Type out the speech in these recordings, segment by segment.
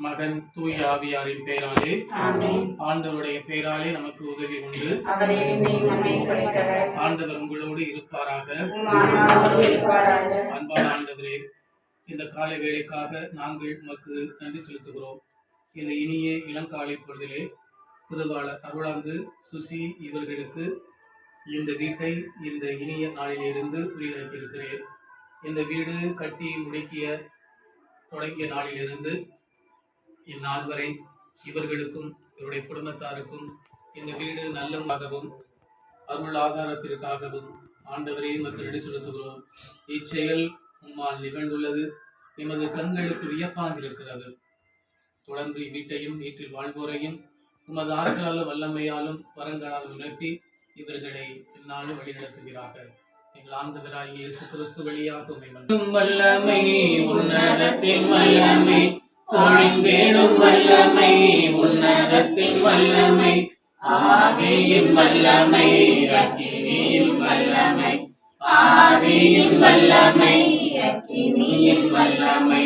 மகன் தூய ஆவியாரின் பெயராலே ஆண்டவருடைய பெயராலே நமக்கு உதவி உண்டு. ஆண்டவர் உங்களோடு இருப்பாராக. அன்பான ஆண்டவரே, இந்த காலை வேளைக்காக நாங்கள் உமக்கு நன்றி செலுத்துகிறோம். இந்த இனிய இளங்காலை பொழுதிலே திருவாளர் அருளாந்து சுசி இவர்களுக்கு இந்த வீட்டை இந்த இனிய நாளிலிருந்து புரியாக்கியிருக்கிறேன். இந்த வீடு கட்டி முடிக்கிய தொடங்கிய நாளிலிருந்து இந்நாள் வரை இவர்களுக்கும் இவருடைய குடும்பத்தாருக்கும் இந்த வீடு நல்லதாகவும் அருள் ஆதாரத்திற்காகவும் ஆண்டவரே மக்கள் நன்றி செலுத்துகிறோம். இச்செயல் உம்மால் நிகழ்ந்துள்ளது எமது கண்களுக்கு வியப்பாக இருக்கிறது. தொடர்ந்து இவ்வீட்டையும் வீட்டில் வாழ்வோரையும் உமது ஆற்றலாலும் வல்லமையாலும் வரங்களாலும் நிரப்பி இவர்களை என்னாலும் வழிநடத்துகிறார்கள். எங்கள் ஆண்டவராகிய இயேசு கிறிஸ்து வழியாக வல்லமை உன்னதத்தின் வல்லமை ஒளிவேடும் வல்லமை உன்னதத்தின் வல்லமை ஆவியின் வல்லமை அக்கினியின் வல்லமை ஆவியின் வல்லமை அக்கினியின் வல்லமை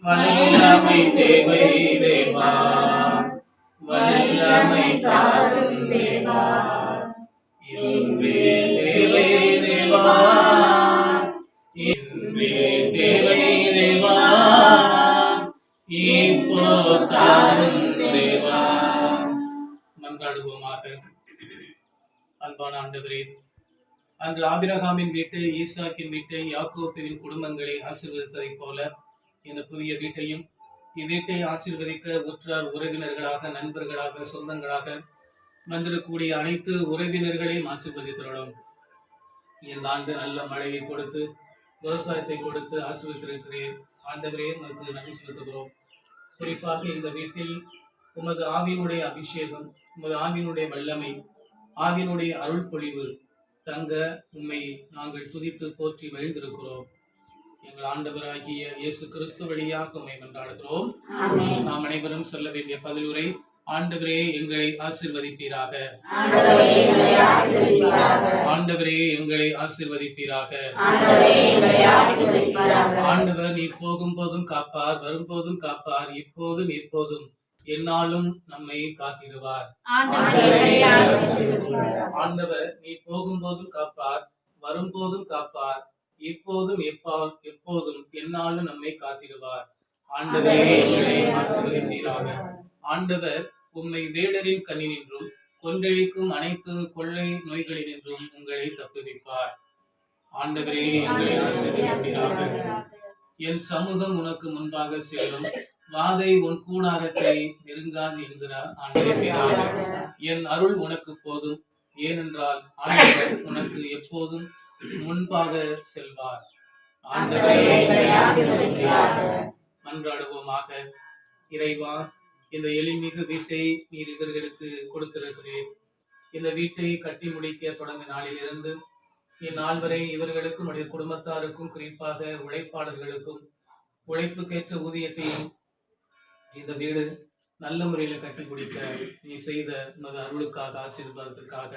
வல்லமை தேவை தேவா வல்லமை தாரும் தேவா இன்றே தேவை தேவா இன்றே தேவை தேவா இப்போ தாரும் தேவா. மன்றாடுவோமாக. அன்பான ஆண்டவரே, அன்று ஆபிரகாமின் வீட்டை, ஈசாக்கின் வீட்டை, யாக்கோபுவின் குடும்பங்களை ஆசீர்வதித்ததைப் போல இந்த புதிய வீட்டையும் இவ்வீட்டை ஆசீர்வதிக்க உற்றார் உறவினர்களாக, நண்பர்களாக, சொந்தங்களாக வந்திருக்கக்கூடிய அனைத்து உறவினர்களையும் ஆசீர்வதித்துள்ளோம். இந்த ஆண்டு நல்ல மழையை கொடுத்து விவசாயத்தை கொடுத்து ஆசீர்வதித்திருக்கிறேன். ஆண்டவரே, உமக்கு நன்றி செலுத்துகிறோம். குறிப்பாக இந்த வீட்டில் உமது ஆவியினுடைய அபிஷேகம், உமது ஆவியினுடைய வல்லமை, ஆவியினுடைய அருள் பொழிவு தங்க உம்மை நாங்கள் துதித்து போற்றி மகிழ்ந்திருக்கிறோம். எங்கள் ஆண்டவராகிய இயேசு கிறிஸ்து வழியாக உம்மை கொண்டாடுகிறோம். நாம் அனைவரும் சொல்ல வேண்டிய பதிலுரை: ஆண்டவரே எங்களை ஆசீர்வதிப்பீராக. ஆண்டவரே எங்களை ஆசீர்வதிப்பீராக. ஆண்டவர் நீ போகும் போதும் காப்பார், வரும்போதும் காப்பார், இப்போதும் எப்போதும் என்னாலும் நம்மை காத்திடுவார். ஆண்டவர் நீ போகும்போதும் காப்பார், வரும்போதும் காப்பார், இப்போதும் எப்போதும் என்னாலும் நம்மை காத்திடுவார். ஆண்டவரே எங்களை ஆசீர்வதிப்பீராக. ஆண்டவர் உம்மை வேடரின் கண்ணினின்றும் கொன்றழிக்கும் அனைத்து கொள்ளை நோய்களினின்றும் உங்களை தப்புவிப்பார். ஆண்டவரே எங்களை ஆசீர்வதிப்பீராக. என் சமூகம் உனக்கு முன்பாக செல்லும், வாதை உன் கூடாரத்தை நெருங்காது என்கிறார் ஆண்டவர். என் அருள் உனக்கு போதும், ஏனென்றால் ஆண்டவர் உனக்கு எப்போதும் முன்பாக செல்வார். ஆண்டவரே மன்றாடுவோமாக. இறைவா, இந்த எளிமிகு வீட்டை நீர் இவர்களுக்கு கொடுத்திருக்கிறேன். இந்த வீட்டை கட்டி முடிக்க தொடங்கிய நாளிலிருந்து இந்நாள் வரை இவர்களுக்கும் உடைய குடும்பத்தாருக்கும், குறிப்பாக உழைப்பாளர்களுக்கும் உழைப்புக்கேற்ற ஊதியத்தையும் இந்த வீடு நல்ல முறையில் கட்டி முடிக்க நீ செய்த உமது அருளுக்காக, ஆசீர்வாதத்திற்காக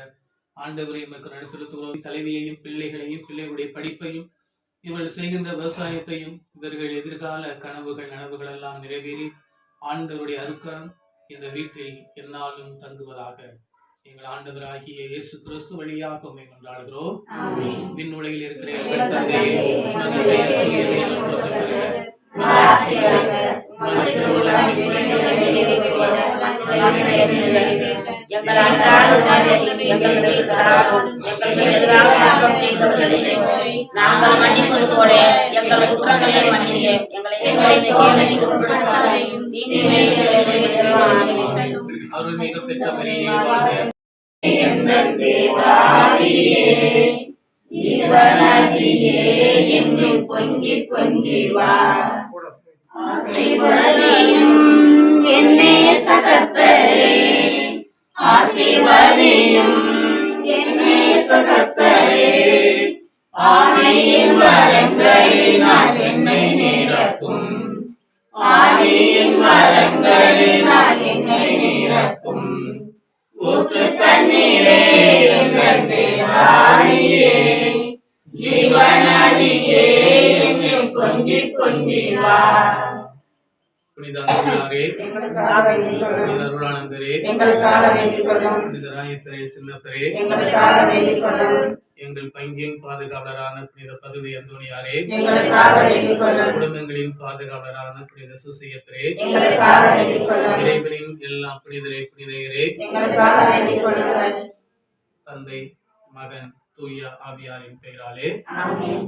ஆண்டவரை நமக்கு நன்றி செலுத்துகிறோம். தலைவியையும் பிள்ளைகளையும், பிள்ளைகளுடைய படிப்பையும், இவர்கள் செய்கின்ற விவசாயத்தையும், இவர்கள் எதிர்கால கனவுகள் நனவுகள் எல்லாம் நிறைவேறி ஆண்டவருடைய அருக்கரம் இந்த வீட்டில் எந்நாளும் தங்குவதாக. எங்கள் ஆண்டவராகிய இயேசு கிறிஸ்து வழியாக உம்மை கொண்டாடுகிறோம். விண்ணுலகில் இருக்கிற எங்கள் தந்தையே, உமது பெயர் எங்கள் அன்றாட உணவை எங்களுக்கு தாரும். நாங்கள் மன்னிப்பது போல எங்கள் குற்றங்களை மன்னிய எங்களை சோதனைக்கு உட்படுத்தாதேயும், அருள்மிகு பெற்ற மரியே வாழ்க. எங்கள் தேவாவியே ஜீவநதியே எங்கள் பொங்கி பொங்கி வா. ஆசீர்வதியும் என்னே சகத்தரே, ஆசீர்வதியும் என்னே சகத்தரே, ஆவியின் வரங்களினால் என்னை நிரப்பும், ஆவியின் வரங்களினால் என்னை நிரப்பும். ஊற்று தண்ணீரே எங்கள் தேவாரியே, ஜீவநதியே எங்கள் பொங்கி பொங்கி வா. புனித அந்தோணியாரே, எங்களுக்காக வேண்டிக் கொள்ளும். புனித அருளானந்தரே, எங்களுக்காக வேண்டிக் கொள்ளும். புனித ராயப்பரே, சின்னப்பரே, எங்களுக்காக வேண்டிக் கொள்ளும். எங்கள் பங்கின் பாதுகாவலரான புனித பதுவை அந்தோணியாரே, எங்களுக்காக வேண்டிக் கொள்ளும். குடும்பங்களின் பாதுகாவலரான புனித சுசியப்பரே, எங்களுக்காக வேண்டிக் கொள்ளும். இறைவனின் எல்லா புனிதரே, புனிதையரே, எங்களுக்காக வேண்டிக் கொள்ளுங்கள். தந்தை, மகன், தூய ஆவியாரின் பெயராலே ஆமென்.